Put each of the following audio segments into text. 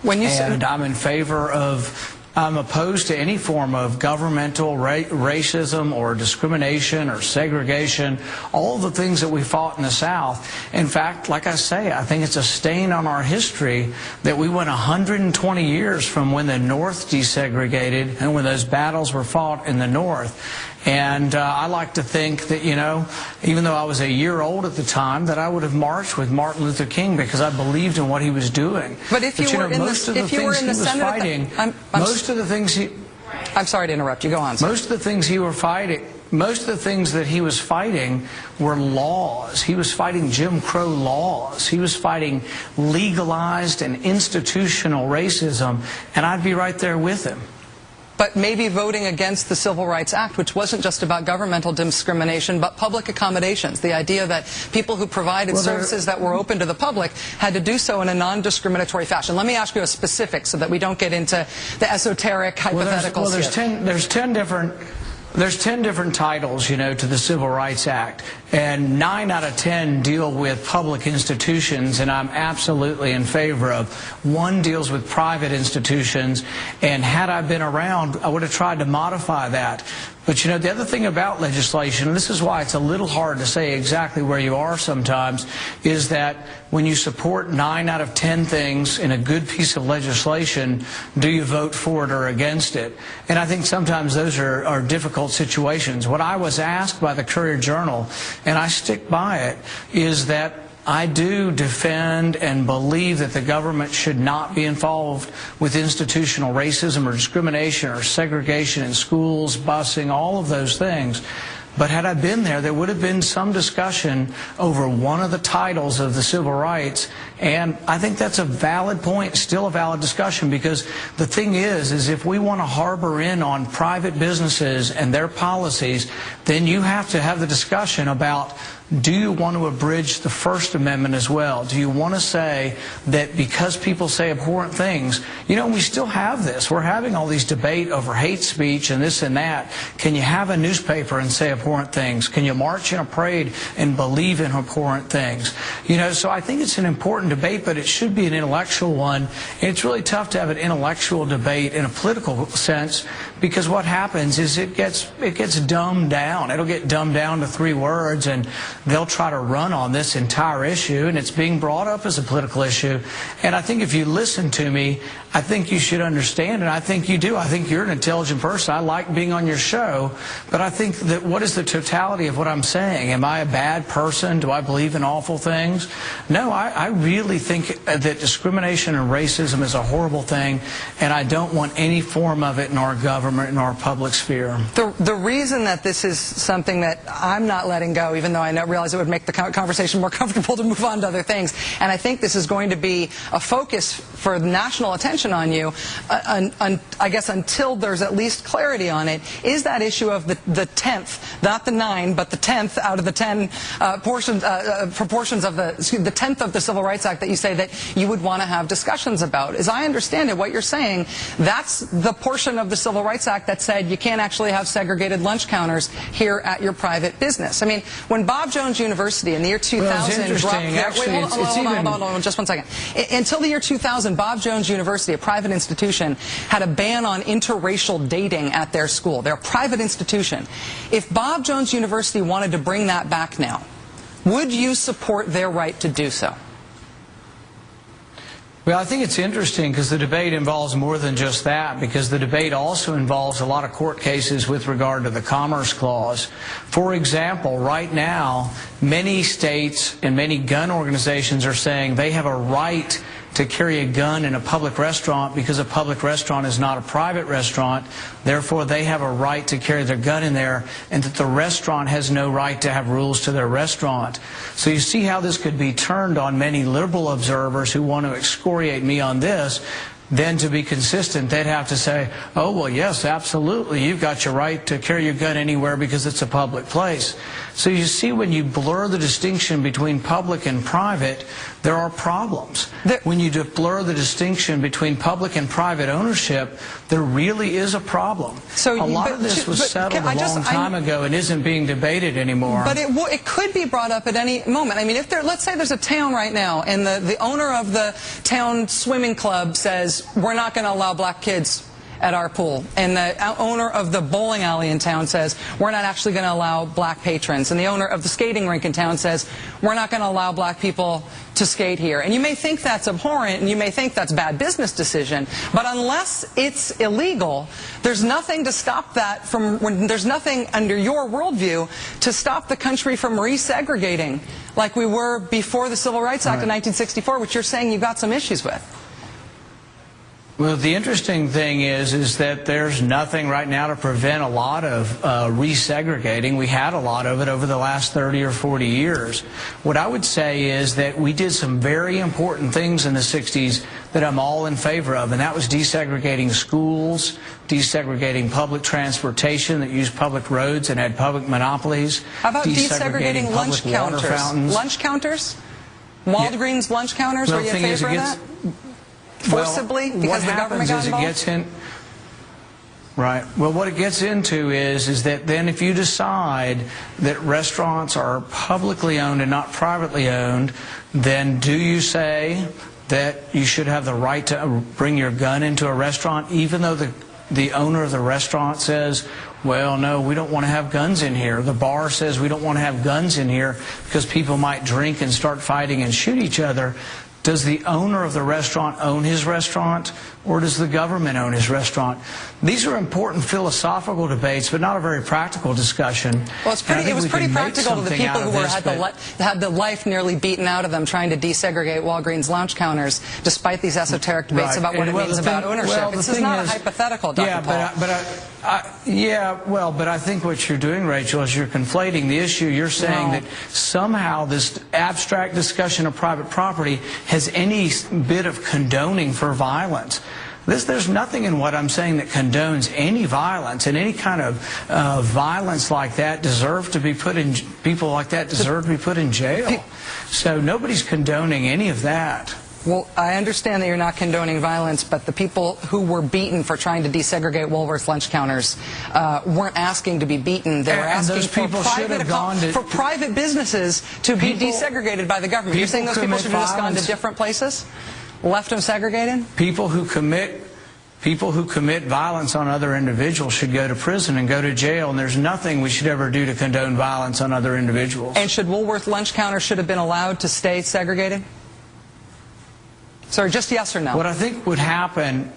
And I'm opposed to any form of governmental racism or discrimination or segregation, all the things that we fought in the South. In fact, like I say, I think it's a stain on our history that we went 120 years from when the North desegregated and when those battles were fought in the North. And I like to think that, you know, even though I was a year old at the time, that I would have marched with Martin Luther King because I believed in what he was doing. But if you were in the Senate, most of the things he... I'm sorry to interrupt you. Go on, sir. Most of the things he were fighting... Most of the things that he was fighting were laws. He was fighting Jim Crow laws. He was fighting legalized and institutional racism, and I'd be right there with him. But maybe voting against the Civil Rights Act, which wasn't just about governmental discrimination, but public accommodations. The idea that people who provided services that were open to the public had to do so in a non-discriminatory fashion. Let me ask you a specific so that we don't get into the esoteric hypotheticals here. There's 10 different titles, you know, to the Civil Rights Act, and 9 out of 10 deal with public institutions, and I'm absolutely in favor of. 1 deals with private institutions, and had I been around, I would have tried to modify that. But, you know, the other thing about legislation, and this is why it's a little hard to say exactly where you are sometimes, is that when you support 9 out of 10 things in a good piece of legislation, do you vote for it or against it? And I think sometimes those are difficult situations. What I was asked by the Courier-Journal, and I stick by it, is that I do defend and believe that the government should not be involved with institutional racism or discrimination or segregation in schools, busing, all of those things. But had I been there, there would have been some discussion over one of the titles of the civil rights, and I think that's a valid point, still a valid discussion, because the thing is if we want to harbor in on private businesses and their policies, then you have to have the discussion about, do you want to abridge the First Amendment as well? Do you want to say that because people say abhorrent things, you know, we still have this. We're having all these debate over hate speech and this and that. Can you have a newspaper and say abhorrent things? Can you march in a parade and believe in abhorrent things? You know, so I think it's an important debate, but it should be an intellectual one. And it's really tough to have an intellectual debate in a political sense, because what happens is it gets dumbed down. It'll get dumbed down to 3 words, and they'll try to run on this entire issue, and it's being brought up as a political issue. And I think if you listen to me, I think you should understand, and I think you do. I think you're an intelligent person. I like being on your show, but I think that what is the totality of what I'm saying? Am I a bad person? Do I believe in awful things? No, I really think that discrimination and racism is a horrible thing, and I don't want any form of it in our government, in our public sphere. The reason that this is something that I'm not letting go, even though I realize it would make the conversation more comfortable to move on to other things, and I think this is going to be a focus for national attention on you, I guess until there's at least clarity on it, is that issue of the 10th, not the 9, but the 10th out of the 10 proportions of the 10th of the Civil Rights Act that you say that you would want to have discussions about. As I understand it, what you're saying, that's the portion of the Civil Rights Act that said you can't actually have segregated lunch counters here at your private business. I mean, when Bob Jones University in the year 2000 hold on, just 1 second. Until the year 2000, Bob Jones University, a private institution, had a ban on interracial dating at their school. They're a private institution. If Bob Jones University wanted to bring that back now, would you support their right to do so? Well, I think it's interesting because the debate involves more than just that, because the debate also involves a lot of court cases with regard to the Commerce Clause. For example, right now, many states and many gun organizations are saying they have a right to carry a gun in a public restaurant because a public restaurant is not a private restaurant. Therefore, they have a right to carry their gun in there, and that the restaurant has no right to have rules to their restaurant. So you see how this could be turned on many liberal observers who want to excoriate me on this. Then to be consistent, they'd have to say, oh, well, yes, absolutely, you've got your right to carry your gun anywhere because it's a public place. So you see, when you blur the distinction between public and private, there are problems. When you blur the distinction between public and private ownership, there really is a problem. So, a lot of this was settled a long time ago and isn't being debated anymore. But it could be brought up at any moment. I mean, if let's say there's a town right now, and the owner of the town swimming club says, says, we're not going to allow black kids at our pool. And the owner of the bowling alley in town says, we're not actually going to allow black patrons. And the owner of the skating rink in town says, we're not going to allow black people to skate here. And you may think that's abhorrent, and you may think that's a bad business decision, but unless it's illegal, there's nothing to stop that from, there's nothing under your worldview to stop the country from resegregating like we were before the Civil Rights Act of 1964, which you're saying you've got some issues with. Well, the interesting thing is that there's nothing right now to prevent a lot of resegregating. We had a lot of it over the last 30 or 40 years. What I would say is that we did some very important things in the 60s that I'm all in favor of, and that was desegregating schools, desegregating public transportation that used public roads and had public monopolies. How about desegregating lunch counters? Lunch counters? Walgreens lunch counters? Are you in favor of that? Forcibly, because the government got involved? Right. Well, what it gets into is that then if you decide that restaurants are publicly owned and not privately owned, then do you say that you should have the right to bring your gun into a restaurant, even though the owner of the restaurant says, well, no, we don't want to have guns in here. The bar says we don't want to have guns in here because people might drink and start fighting and shoot each other. Does the owner of the restaurant own his restaurant, or does the government own his restaurant? These are important philosophical debates, but not a very practical discussion. Well, it was pretty practical to the people who had the life nearly beaten out of them trying to desegregate Walgreens lounge counters, despite these esoteric debates about what it means about ownership. This is not a hypothetical, Dr. Paul. But I think what you're doing, Rachel, is you're conflating the issue. You're saying that somehow this abstract discussion of private property has any bit of condoning for violence. There's nothing in what I'm saying that condones any violence, and any kind of violence like that people like that deserve to be put in jail. So nobody's condoning any of that. Well, I understand that you're not condoning violence, but the people who were beaten for trying to desegregate Woolworth lunch counters weren't asking to be beaten. They were asking for private businesses to be desegregated by the government. You're saying those people should have just gone to different places? Left them segregated? People who commit violence on other individuals should go to prison and go to jail, and there's nothing we should ever do to condone violence on other individuals. And should Woolworth lunch counters should have been allowed to stay segregated? Sorry, just yes or no? What I think would happen,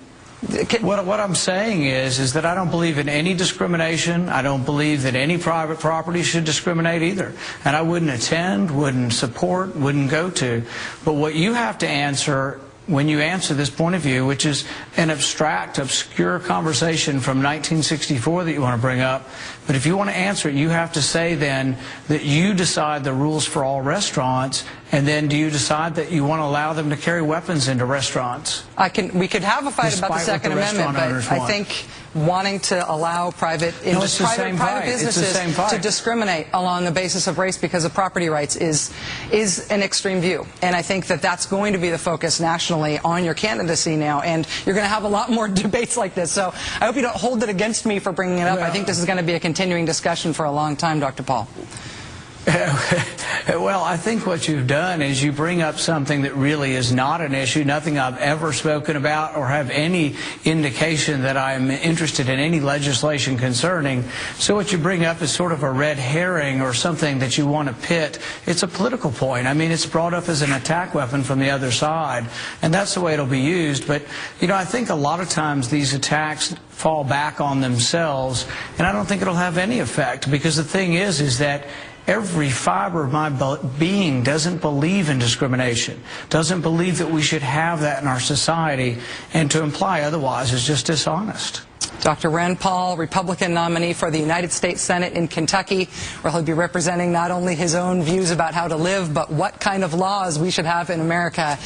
what I'm saying is that I don't believe in any discrimination. I don't believe that any private property should discriminate either. And I wouldn't attend, wouldn't support, wouldn't go to. But what you have to answer when you answer this point of view, which is an abstract, obscure conversation from 1964 that you want to bring up, but if you want to answer it, you have to say then that you decide the rules for all restaurants, and then do you decide that you want to allow them to carry weapons into restaurants? We could have a fight about the Second Amendment, but I think wanting to allow private businesses to discriminate along the basis of race because of property rights is an extreme view. And I think that that's going to be the focus nationally on your candidacy now. And you're going to have a lot more debates like this. So I hope you don't hold it against me for bringing it up. I think this is going to be a continuing discussion for a long time, Dr. Paul. Well, I think what you've done is you bring up something that really is not an issue, nothing I've ever spoken about or have any indication that I'm interested in any legislation concerning. So what you bring up is sort of a red herring or something that you want to pit. It's a political point. I mean, it's brought up as an attack weapon from the other side, and that's the way it'll be used. But, you know, I think a lot of times these attacks fall back on themselves, and I don't think it'll have any effect, because the thing is that every fiber of my being doesn't believe in discrimination, doesn't believe that we should have that in our society, and to imply otherwise is just dishonest. Dr. Rand Paul, Republican nominee for the United States Senate in Kentucky, where he'll be representing not only his own views about how to live, but what kind of laws we should have in America.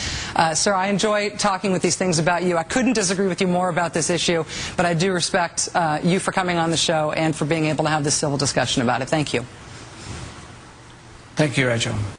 Sir, I enjoy talking with these things about you. I couldn't disagree with you more about this issue, but I do respect you for coming on the show and for being able to have this civil discussion about it. Thank you. Thank you, Rachel.